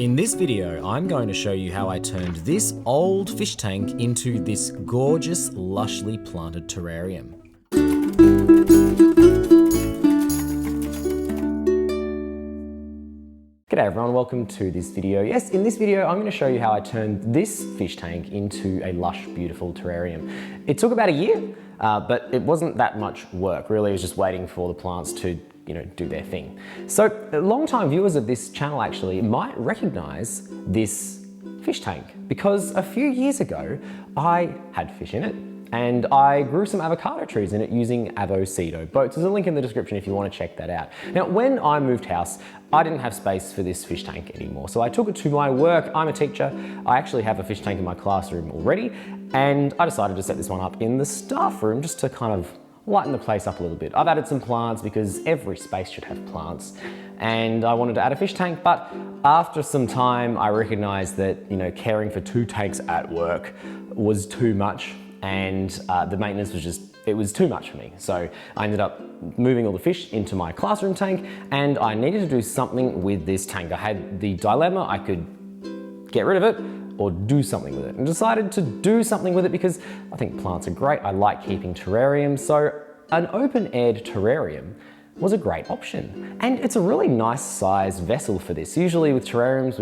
In this video, I'm going to show you how I turned this old fish tank into this gorgeous, lushly planted terrarium. G'day everyone, welcome to this video. Yes, in this video, I'm going to show you how I turned this fish tank into a lush, beautiful terrarium. It took about a year, but it wasn't that much work. Really, it was just waiting for the plants to do their thing. So long-time viewers of this channel actually might recognize this fish tank because a few years ago, I had fish in it and I grew some avocado trees in it using Avocedo boats. There's a link in the description if you want to check that out. Now, when I moved house, I didn't have space for this fish tank anymore. So I took it to my work. I'm a teacher. I actually have a fish tank in my classroom already. And I decided to set this one up in the staff room just to kind of lighten the place up a little bit. I've added some plants because every space should have plants, and I wanted to add a fish tank, but after some time I recognized that caring for 2 tanks at work was too much, and the maintenance was too much for me. So I ended up moving all the fish into my classroom tank, and I needed to do something with this tank. I had the dilemma, I could get rid of it or do something with it, and decided to do something with it because I think plants are great. I like keeping terrariums, so an open-aired terrarium was a great option. And it's a really nice sized vessel for this. Usually with terrariums,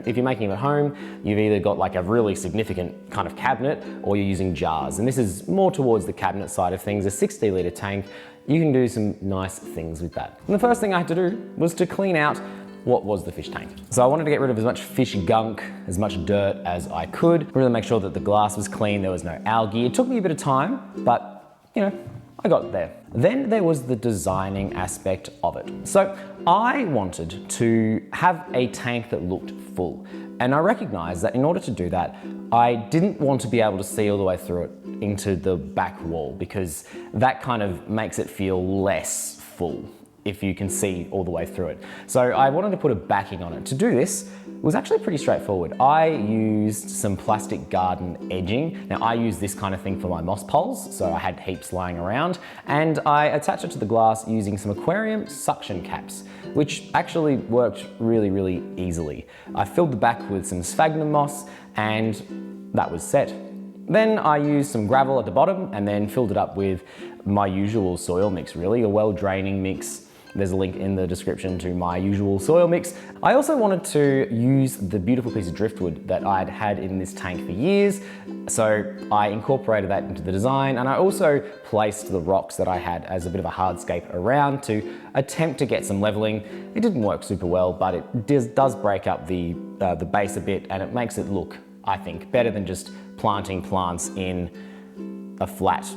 if you're making them at home, you've either got like a really significant kind of cabinet or you're using jars. And this is more towards the cabinet side of things, a 60-litre tank. You can do some nice things with that. And the first thing I had to do was to clean out what was the fish tank. So I wanted to get rid of as much fish gunk, as much dirt as I could, really make sure that the glass was clean, there was no algae. It took me a bit of time, but I got there. Then there was the designing aspect of it. So I wanted to have a tank that looked full. And I recognized that in order to do that, I didn't want to be able to see all the way through it into the back wall because that kind of makes it feel less full if you can see all the way through it. So I wanted to put a backing on it. To do this was actually pretty straightforward. I used some plastic garden edging. Now I use this kind of thing for my moss poles, so I had heaps lying around, and I attached it to the glass using some aquarium suction caps, which actually worked really, really easily. I filled the back with some sphagnum moss and that was set. Then I used some gravel at the bottom and then filled it up with my usual soil mix, really, a well-draining mix. There's a link in the description to my usual soil mix. I also wanted to use the beautiful piece of driftwood that I'd had in this tank for years, so I incorporated that into the design, and I also placed the rocks that I had as a bit of a hardscape around to attempt to get some leveling. It didn't work super well, but it does break up the base a bit, and it makes it look, I think, better than just planting plants in a flat,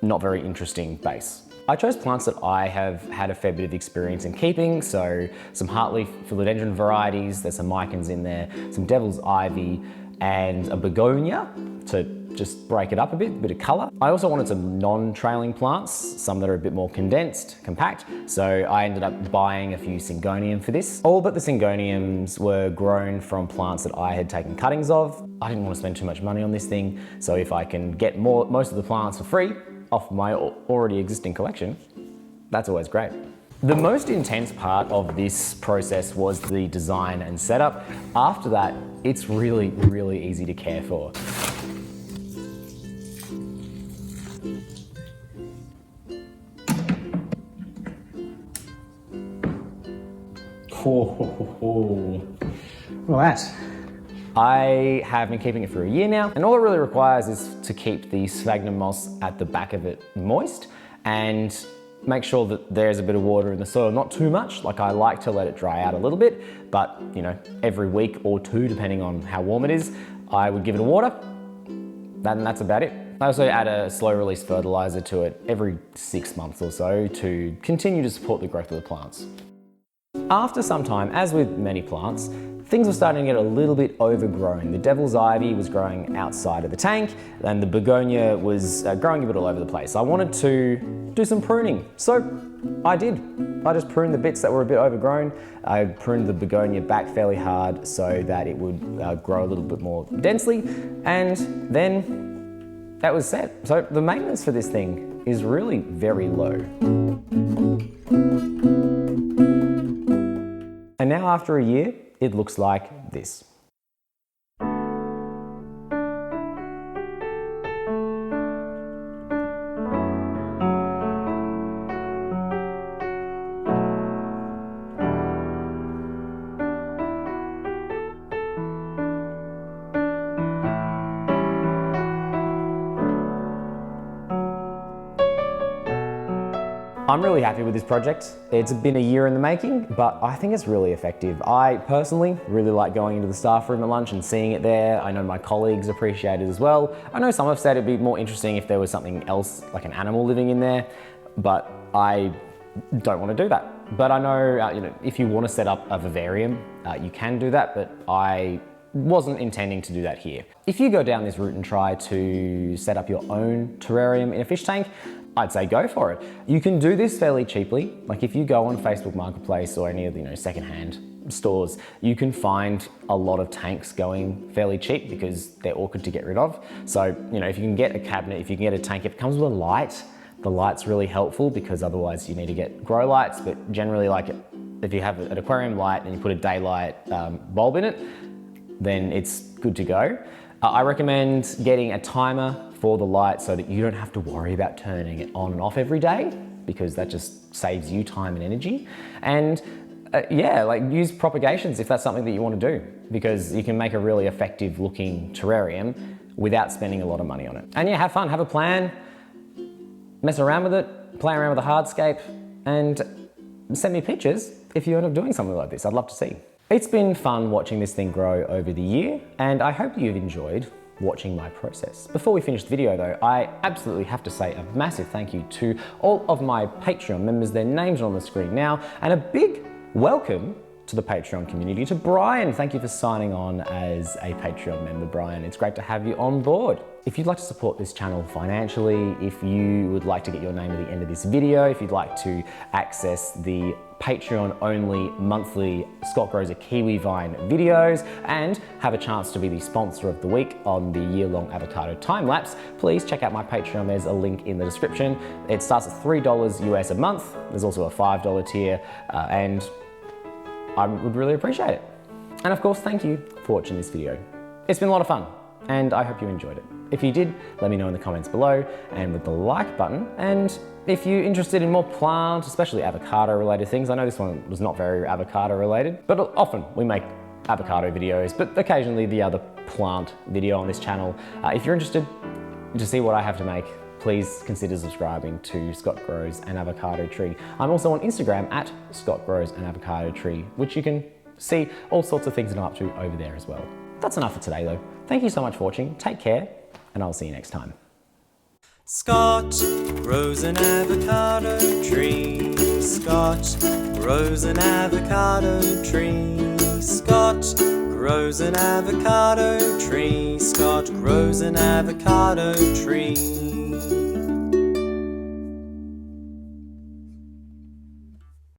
not very interesting base. I chose plants that I have had a fair bit of experience in keeping, so some heartleaf philodendron varieties, there's some micans in there, some devil's ivy, and a begonia to just break it up a bit of colour. I also wanted some non-trailing plants, some that are a bit more condensed, compact, so I ended up buying a few syngonium for this. All but the syngoniums were grown from plants that I had taken cuttings of. I didn't want to spend too much money on this thing, so if I can get most of the plants for free off my already existing collection, that's always great. The most intense part of this process was the design and setup. After that, it's really, really easy to care for. Look at that. I have been keeping it for a year now, and all it really requires is to keep the sphagnum moss at the back of it moist and make sure that there's a bit of water in the soil, not too much. Like, I like to let it dry out a little bit, but every week or 2, depending on how warm it is, I would give it a water, and that's about it. I also add a slow release fertilizer to it every 6 months or so to continue to support the growth of the plants. After some time, as with many plants, things were starting to get a little bit overgrown. The devil's ivy was growing outside of the tank, and the begonia was growing a bit all over the place. I wanted to do some pruning, so I did. I just pruned the bits that were a bit overgrown. I pruned the begonia back fairly hard so that it would grow a little bit more densely, and then that was set. So the maintenance for this thing is really very low. And now after a year, it looks like this. I'm really happy with this project. It's been a year in the making, but I think it's really effective. I personally really like going into the staff room at lunch and seeing it there. I know my colleagues appreciate it as well. I know some have said it'd be more interesting if there was something else, like an animal living in there, but I don't want to do that. But I know, if you want to set up a vivarium, you can do that, but I wasn't intending to do that here. If you go down this route and try to set up your own terrarium in a fish tank, I'd say go for it. You can do this fairly cheaply. Like if you go on Facebook Marketplace or any of the secondhand stores, you can find a lot of tanks going fairly cheap because they're awkward to get rid of. So, if you can get a cabinet, if you can get a tank, if it comes with a light, the light's really helpful because otherwise you need to get grow lights. But generally, like if you have an aquarium light and you put a daylight bulb in it, then it's good to go. I recommend getting a timer for the light so that you don't have to worry about turning it on and off every day, because that just saves you time and energy. And use propagations if that's something that you want to do, because you can make a really effective looking terrarium without spending a lot of money on it. And yeah, have fun, have a plan, mess around with it, play around with the hardscape, and send me pictures if you end up doing something like this. I'd love to see. It's been fun watching this thing grow over the year, and I hope you've enjoyed watching my process. Before we finish the video though, I absolutely have to say a massive thank you to all of my Patreon members. Their names are on the screen now, and a big welcome to the Patreon community. To Brian, thank you for signing on as a Patreon member, Brian. It's great to have you on board. If you'd like to support this channel financially, if you would like to get your name at the end of this video, if you'd like to access the Patreon only monthly Scott Grows a Kiwi Vine videos and have a chance to be the sponsor of the week on the year-long avocado time lapse, please check out my Patreon. There's a link in the description. It starts at $3 US a month. There's also a $5 tier, and I would really appreciate it. And of course, thank you for watching this video. It's been a lot of fun, and I hope you enjoyed it. If you did, let me know in the comments below and with the like button. And if you're interested in more plant, especially avocado related things, I know this one was not very avocado related, but often we make avocado videos, but occasionally the other plant video on this channel. If you're interested to see what I have to make, please consider subscribing to Scott Grows an Avocado Tree. I'm also on Instagram at Scott Grows an Avocado Tree, which you can see all sorts of things that I'm up to over there as well. That's enough for today though. Thank you so much for watching. Take care, and I'll see you next time. Scott grows an avocado tree. Scott grows an avocado tree. Scott grows an avocado tree. Scott grows an avocado tree.